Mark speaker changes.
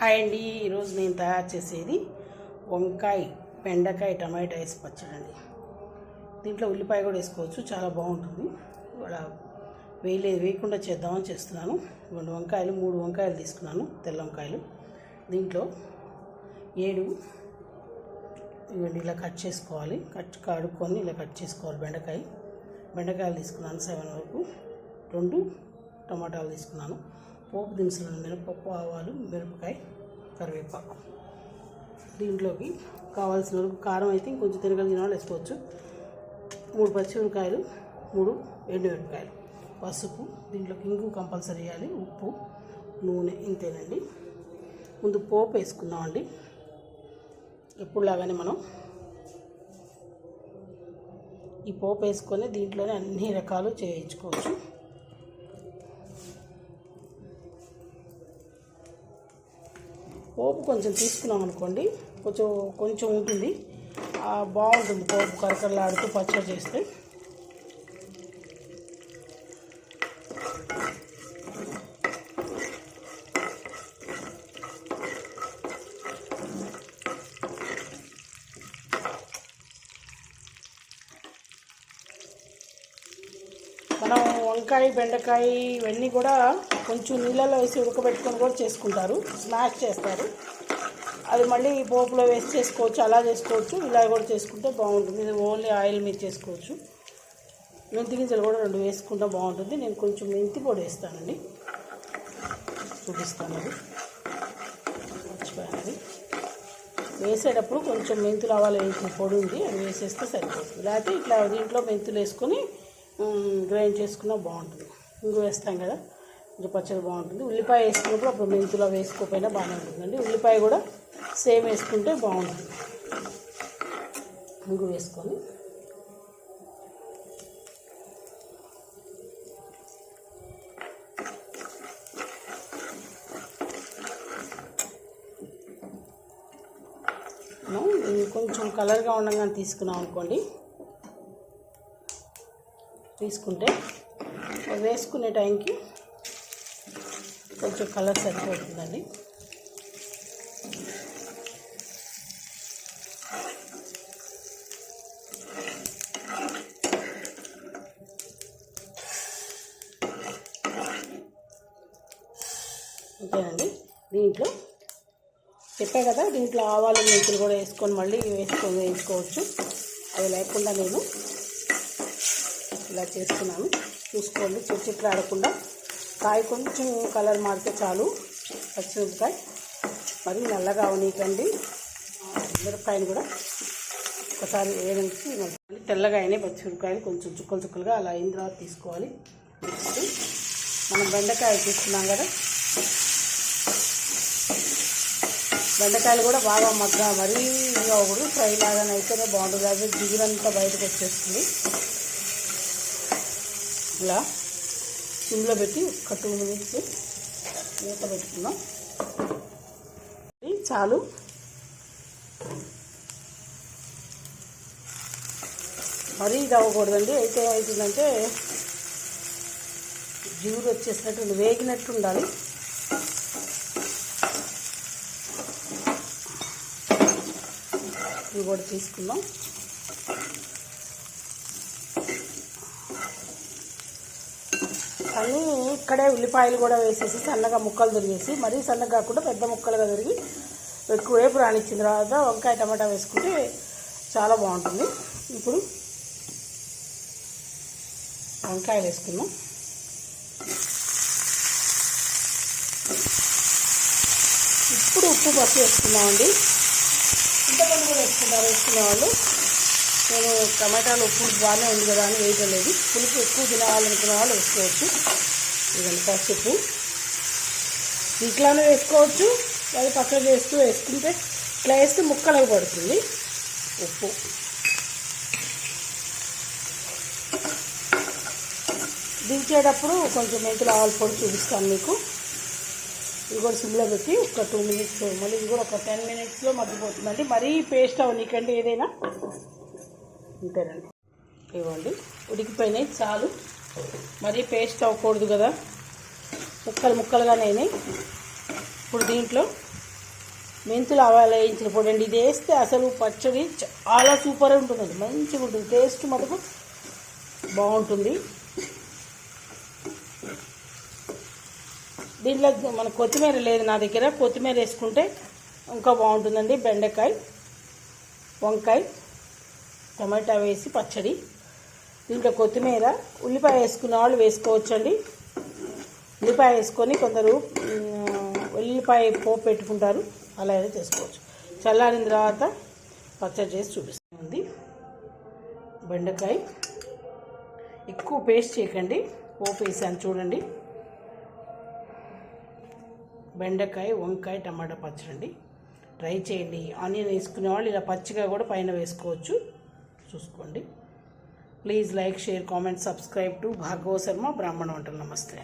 Speaker 1: Hi అండి. ఈరోజు నేను తయారు చేసేది వంకాయ బెండకాయ టమాటా వేసి పచ్చడి అండి. దీంట్లో ఉల్లిపాయ కూడా వేసుకోవచ్చు, చాలా బాగుంటుంది. ఇవాళ వేయకుండా చేద్దామని చేస్తున్నాను. 3 వంకాయలు తీసుకున్నాను, తెల్ల వంకాయలు. దీంట్లో 7 ఇవన్నీ ఇలా కట్ చేసుకోవాలి. కడుక్కొని ఇలా కట్ చేసుకోవాలి. బెండకాయలు తీసుకున్నాను 7 వరకు. 2 టమాటాలు తీసుకున్నాను. పోపు దినుసులను మినపప్పు, ఆవాలు, మిరపకాయ, కరివేపాకు. దీంట్లోకి కావాల్సిన వరకు కారం అయితే ఇంకొంచెం తినగలిగిన వాళ్ళు వేసుకోవచ్చు. 3 పచ్చిమిరపకాయలు, 3 ఎండుమిరపకాయలు, పసుపు, దీంట్లోకి ఇంగు కంపల్సరీ వేయాలి, ఉప్పు, నూనె, ఇంతేనండి. ముందు పోపు వేసుకుందామండి. ఎప్పుడులాగానే మనం ఈ పోపు వేసుకొని దీంట్లోనే అన్ని రకాలు చేయించుకోవచ్చు. పోపు కొంచెం తీసుకున్నాం అనుకోండి, కొంచెం ఉంటుంది, బాగుంటుంది. పోపు కరకరలాడుతూ పచ్చడి చేస్తే. మనం వంకాయ బెండకాయ ఇవన్నీ కూడా కొంచెం నీళ్ళలో వేసి ఉడకబెట్టుకొని కూడా చేసుకుంటారు, స్మాష్ చేస్తారు. అది మళ్ళీ పోపులో వేసి చేసుకోవచ్చు, అలా చేసుకోవచ్చు, ఇలా కూడా చేసుకుంటే బాగుంటుంది. ఇది ఓన్లీ ఆయిల్ మీద చేసుకోవచ్చు. మెంతి గింజలు కూడా 2 వేసుకుంటే బాగుంటుంది. నేను కొంచెం మెంతి పొడి వేస్తానండి, చూపిస్తాను. అది మర్చిపోయాను. వేసేటప్పుడు కొంచెం మెంతులు ఆవాలు వేసిన పొడి ఉంది, అది వేసేస్తే సరిపోతుంది. లేకపోతే ఇట్లా దీంట్లో మెంతులు వేసుకొని గ్రైండ్ చేసుకున్నా బాగుంటుంది. ఇంగు వేస్తాం కదా, కొంచెం పచ్చడి బాగుంటుంది. ఉల్లిపాయ వేసుకున్నప్పుడు అప్పుడు మెంతులు వేసుకోకపోయినా బాగానే ఉంటుందండి. ఉల్లిపాయ కూడా సేమ్ వేసుకుంటే బాగుంటుంది. ఇంగు వేసుకొని మనం కొంచెం కలర్గా ఉండగానే తీసుకున్నాం అనుకోండి, తీసుకుంటే వేసుకునే టైంకి కొంచెం కలర్ సరిపోతుందండి. ఓకేనండి. దీంట్లో చెప్పే కదా, దీంట్లో ఆవాలు మెంతులు కూడా వేసుకొని మళ్ళీ వేయించుకోవచ్చు. అది లేకుండా నేను ఇలా చేస్తున్నాను. చూసుకోండి, చెట్లు ఆడకుండా. కాయ కొంచెం కలర్ మారితే చాలు. పచ్చిమిరపకాయ మరి నల్లగా అవనీకండి. మిరపకాయని కూడా ఒకసారి వేయడానికి తెల్లగా అయినాయి పచ్చిమిరపకాయలు, కొంచెం చుక్కలుగా అలా అయిన తర్వాత తీసుకోవాలి. నెక్స్ట్ మనం బెండకాయ తీసుకున్నాం కదా, బెండకాయలు కూడా బాగా మరీ అవ్వకూడదు, ఫ్రై లాగానే అయితేనే బాగుంటుంది. అదే జిగురంతా బయటకు వచ్చేస్తుంది. ఇలా సిమ్లో పెట్టి ఒక 2 మినిట్స్ మూత పెట్టుకుందాం. చాలు. మరీ ఇది అవ్వకూడదండి. అయితే ఏమవుతుందంటే జిగురు వచ్చేసినట్టు వేగినట్టు ఉండాలి. ఇవి కూడా తీసుకుందాం. అన్నీ ఇక్కడే ఉల్లిపాయలు కూడా వేసేసి సన్నగా ముక్కలు తరిగేసి, మరీ సన్నగా కాకుండా పెద్ద ముక్కలుగా తరిగి ఎక్కువసేపు రానిచ్చిన తర్వాత వంకాయ టమాటా వేసుకుంటే చాలా బాగుంటుంది. ఇప్పుడు వంకాయలు వేసుకుందాం. ఇప్పుడు ఉప్పు పసుపు వేసుకుందామండి. చింతపండు కూడా వేసుకునే వాళ్ళు. నేను టమాటాలు ఉప్పు బాగానే ఉంది కదా అని వేయలేదు. పులుపు ఎక్కువ తినాలనుకునే వాళ్ళు వేసుకోవచ్చు. ఇదంతా పసుపు ఇట్లానే వేసుకోవచ్చు, అది పక్కన వేసుకుంటే ఇట్లా వేస్తే ముక్కలకు పడుతుంది. ఉప్పు దించేటప్పుడు కొంచెం మెంతులు ఆవాల పొడి చూపిస్తాను మీకు. ఇది కూడా సిమ్లో పెట్టి ఒక 2 మినిట్స్, మళ్ళీ ఇది కూడా ఒక 10 మినిట్స్లో మగ్గిపోతుందండి. మరీ పేస్ట్ అవనీకండి ఏదైనా. అంతేనండి. ఇవ్వండి, ఉడికిపోయినాయి, చాలు. మరీ పేస్ట్ అవ్వకూడదు కదా, ముక్కలుగానే అయినాయి. ఇప్పుడు దీంట్లో మెంతులు ఆవాలు వేయించిన పొడి అండి. ఇది వేస్తే అసలు పచ్చడి చాలా సూపర్ ఉంటుందండి, మంచిగా ఉంటుంది, టేస్ట్ మటుకు బాగుంటుంది. దీంట్లో మన కొత్తిమీర లేదు నా దగ్గర, కొత్తిమీర వేసుకుంటే ఇంకా బాగుంటుందండి. బెండకాయ, వంకాయ, టమాటా వేసి పచ్చడి. దీంట్లో కొత్తిమీర, ఉల్లిపాయ వేసుకున్న వాళ్ళు వేసుకోవచ్చండి. ఉల్లిపాయ వేసుకొని కొందరు ఉల్లిపాయ పోపు పెట్టుకుంటారు, అలా అయితే చేసుకోవచ్చు. చల్లారిన తర్వాత పచ్చడి చేసి చూపిస్తుంది. బెండకాయ ఎక్కువ పేస్ట్ చేయకండి, పోపు వేసాను చూడండి. బెండకాయ, వంకాయ, టమాటా పచ్చడి ట్రై చేయండి. ఆనియన్ వేసుకునే వాళ్ళు ఇలా పచ్చిగా కూడా పైన వేసుకోవచ్చు, చూసుకోండి. Please like, share, comment, subscribe to Bhargava Sharma బ్రాహ్మణ వంటలు. నమస్తే.